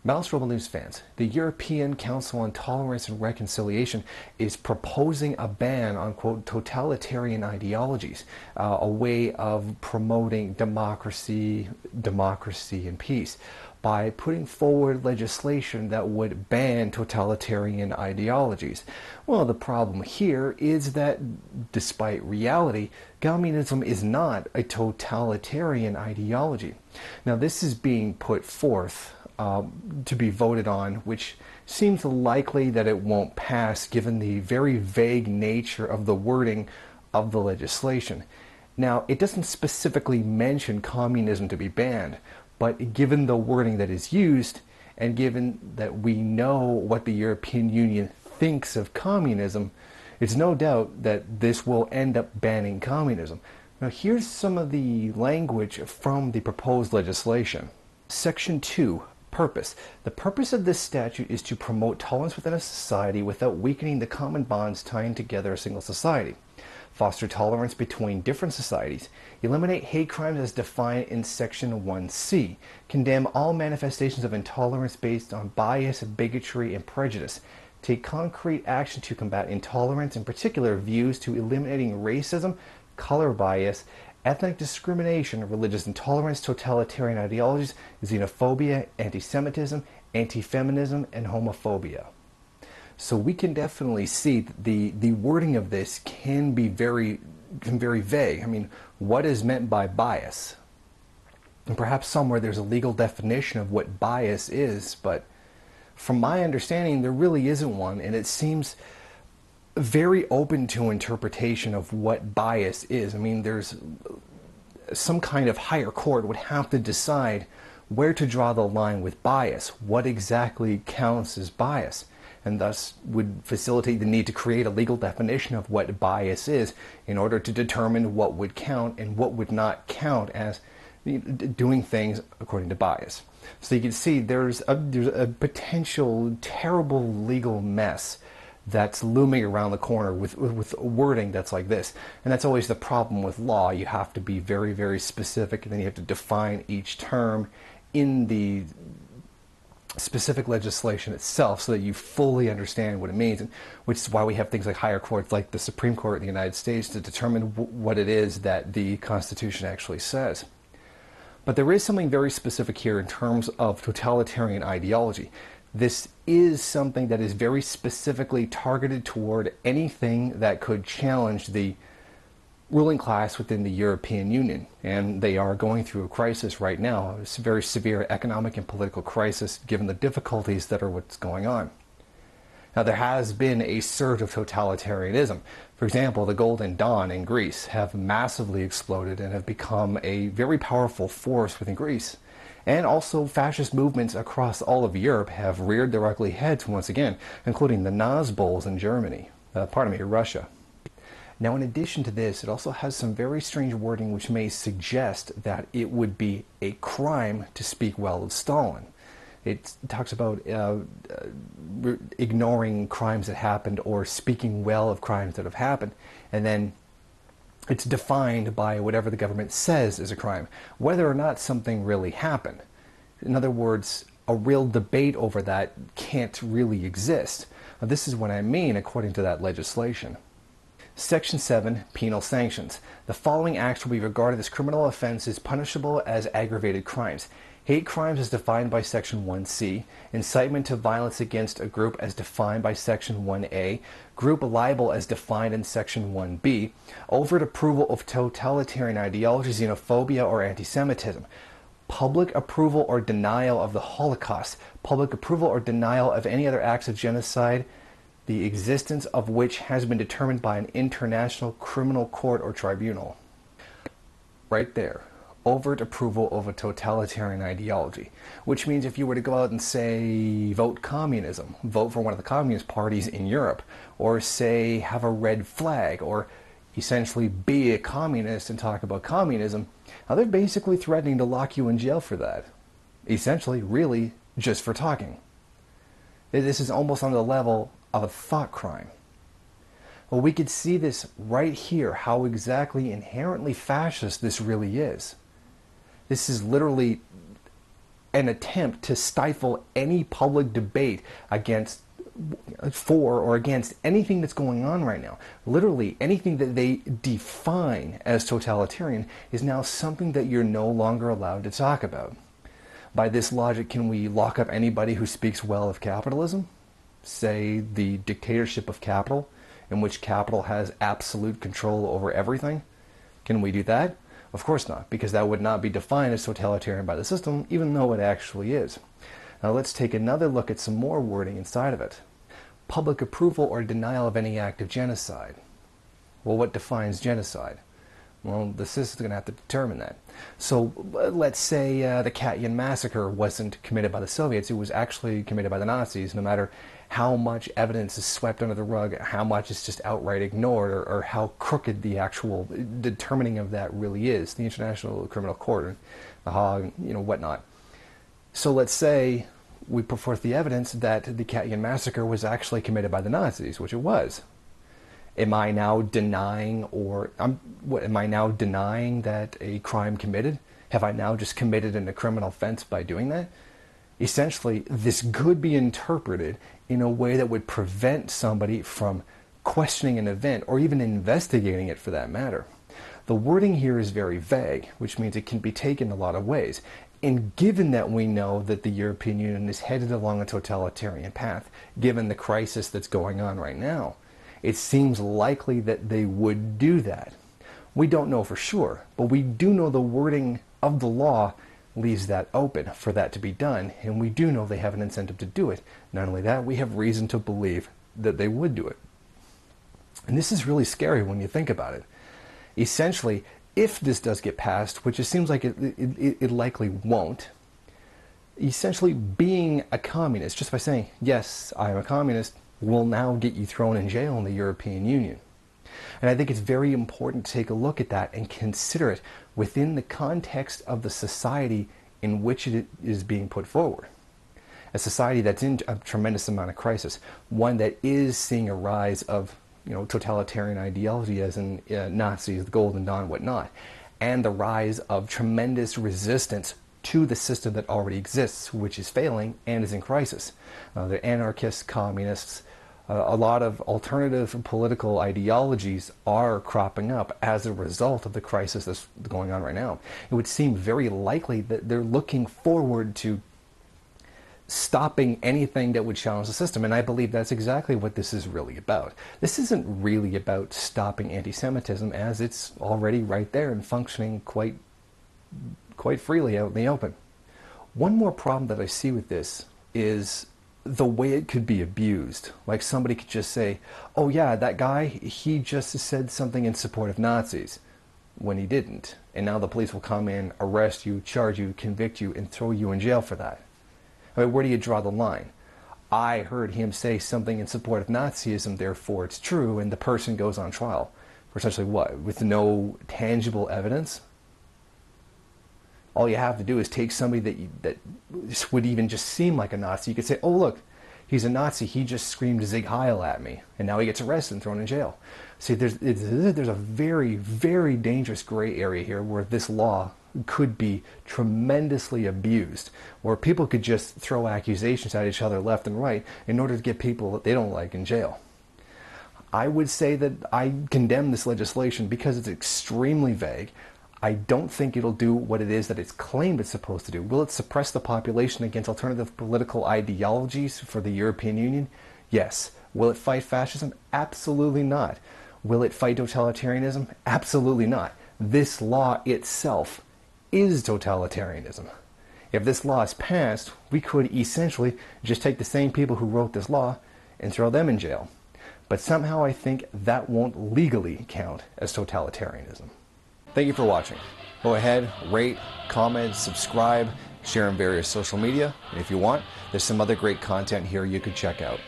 Mouse Rebel News fans, the European Council on Tolerance and Reconciliation is proposing a ban on, quote, totalitarian ideologies, a way of promoting democracy and peace, by putting forward legislation that would ban totalitarian ideologies. Well, the problem here is that, despite reality, communism is not a totalitarian ideology. Now, this is being put forth to be voted on, which seems likely that it won't pass given the very vague nature of the wording of the legislation. Now, it doesn't specifically mention communism to be banned, but given the wording that is used, and given that we know what the European Union thinks of communism, it's no doubt that this will end up banning communism. Now, here's some of the language from the proposed legislation. Section 2. Purpose. The purpose of this statute is to promote tolerance within a society without weakening the common bonds tying together a single society. Foster tolerance between different societies. Eliminate hate crimes as defined in Section 1C. Condemn all manifestations of intolerance based on bias, bigotry, and prejudice. Take concrete action to combat intolerance, in particular views to eliminating racism, color bias, ethnic discrimination, religious intolerance, totalitarian ideologies, xenophobia, anti-Semitism, anti-feminism, and homophobia. So we can definitely see that the wording of this can be very vague. I mean, what is meant by bias? And perhaps somewhere there's a legal definition of what bias is, but from my understanding, there really isn't one, and it seems very open to interpretation of what bias is. I mean, there's some kind of higher court would have to decide where to draw the line with bias, what exactly counts as bias, and thus would facilitate the need to create a legal definition of what bias is in order to determine what would count and what would not count as doing things according to bias. So you can see there's a potential terrible legal mess that's looming around the corner with wording that's like this. And that's always the problem with law. You have to be very, very specific, and then you have to define each term in the specific legislation itself so that you fully understand what it means, and which is why we have things like higher courts like the Supreme Court in the United States to determine what it is that the Constitution actually says. But there is something very specific here in terms of totalitarian ideology. This is something that is very specifically targeted toward anything that could challenge the ruling class within the European Union. And they are going through a crisis right now, a very severe economic and political crisis given the difficulties that are what's going on. Now, there has been a surge of totalitarianism. For example, the Golden Dawn in Greece have massively exploded and have become a very powerful force within Greece. And also fascist movements across all of Europe have reared their ugly heads once again, including the Nazbols in Germany, Russia. Now, in addition to this, it also has some very strange wording which may suggest that it would be a crime to speak well of Stalin. It talks about ignoring crimes that happened or speaking well of crimes that have happened, and then it's defined by whatever the government says is a crime, whether or not something really happened. In other words, a real debate over that can't really exist. Now, this is what I mean according to that legislation. Section 7, Penal Sanctions. The following acts will be regarded as criminal offenses punishable as aggravated crimes. Hate crimes as defined by Section 1C, incitement to violence against a group as defined by Section 1A, group libel as defined in Section 1B, overt approval of totalitarian ideology, xenophobia, or anti-Semitism, public approval or denial of the Holocaust, public approval or denial of any other acts of genocide, the existence of which has been determined by an international criminal court or tribunal. Right there. Overt approval of a totalitarian ideology, which means if you were to go out and say vote communism, vote for one of the communist parties in Europe, or say have a red flag, or essentially be a communist and talk about communism, now they're basically threatening to lock you in jail for that. Essentially, really, just for talking. This is almost on the level of a thought crime. Well, we could see this right here, how exactly inherently fascist this really is. This is literally an attempt to stifle any public debate for or against anything that's going on right now. Literally anything that they define as totalitarian is now something that you're no longer allowed to talk about. By this logic, can we lock up anybody who speaks well of capitalism? Say the dictatorship of capital, in which capital has absolute control over everything? Can we do that? Of course not, because that would not be defined as totalitarian by the system, even though it actually is. Now let's take another look at some more wording inside of it. Public approval or denial of any act of genocide. Well, what defines genocide? Well, the system's going to have to determine that. So let's say the Katyn massacre wasn't committed by the Soviets, it was actually committed by the Nazis, no matter how much evidence is swept under the rug, how much is just outright ignored, or how crooked the actual determining of that really is. The International Criminal Court, the Hague, whatnot. So let's say we put forth the evidence that the Katyn massacre was actually committed by the Nazis, which it was. Am I now denying that a crime committed? Have I now just committed a criminal offense by doing that? Essentially, this could be interpreted in a way that would prevent somebody from questioning an event or even investigating it for that matter. The wording here is very vague, which means it can be taken a lot of ways. And given that we know that the European Union is headed along a totalitarian path, given the crisis that's going on right now, it seems likely that they would do that. We don't know for sure, but we do know the wording of the law leaves that open for that to be done, and we do know they have an incentive to do it. Not only that, we have reason to believe that they would do it. And this is really scary when you think about it. Essentially, if this does get passed, which it seems like it likely won't, essentially being a communist, just by saying, yes, I am a communist, will now get you thrown in jail in the European Union. And I think it's very important to take a look at that and consider it within the context of the society in which it is being put forward. A society that's in a tremendous amount of crisis, one that is seeing a rise of totalitarian ideology as in Nazis, the Golden Dawn, whatnot, and the rise of tremendous resistance to the system that already exists, which is failing and is in crisis. The anarchists, communists, a lot of alternative political ideologies are cropping up as a result of the crisis that's going on right now. It would seem very likely that they're looking forward to stopping anything that would challenge the system, and I believe that's exactly what this is really about. This isn't really about stopping anti-Semitism, as it's already right there and functioning quite freely out in the open. One more problem that I see with this is the way it could be abused. Like somebody could just say, oh yeah, that guy, he just said something in support of Nazis, when he didn't. And now the police will come in, arrest you, charge you, convict you, and throw you in jail for that. I mean, where do you draw the line? I heard him say something in support of Nazism, therefore it's true, and the person goes on trial. For essentially what? With no tangible evidence? All you have to do is take somebody that would even just seem like a Nazi. You could say, oh look, he's a Nazi, he just screamed Sieg Heil at me, and now he gets arrested and thrown in jail. See, there's a very, very dangerous gray area here where this law could be tremendously abused, where people could just throw accusations at each other left and right in order to get people that they don't like in jail. I would say that I condemn this legislation because it's extremely vague. I don't think it'll do what it is that it's claimed it's supposed to do. Will it suppress the population against alternative political ideologies for the European Union? Yes. Will it fight fascism? Absolutely not. Will it fight totalitarianism? Absolutely not. This law itself is totalitarianism. If this law is passed, we could essentially just take the same people who wrote this law and throw them in jail. But somehow I think that won't legally count as totalitarianism. Thank you for watching. Go ahead, rate, comment, subscribe, share on various social media. And if you want, there's some other great content here you could check out.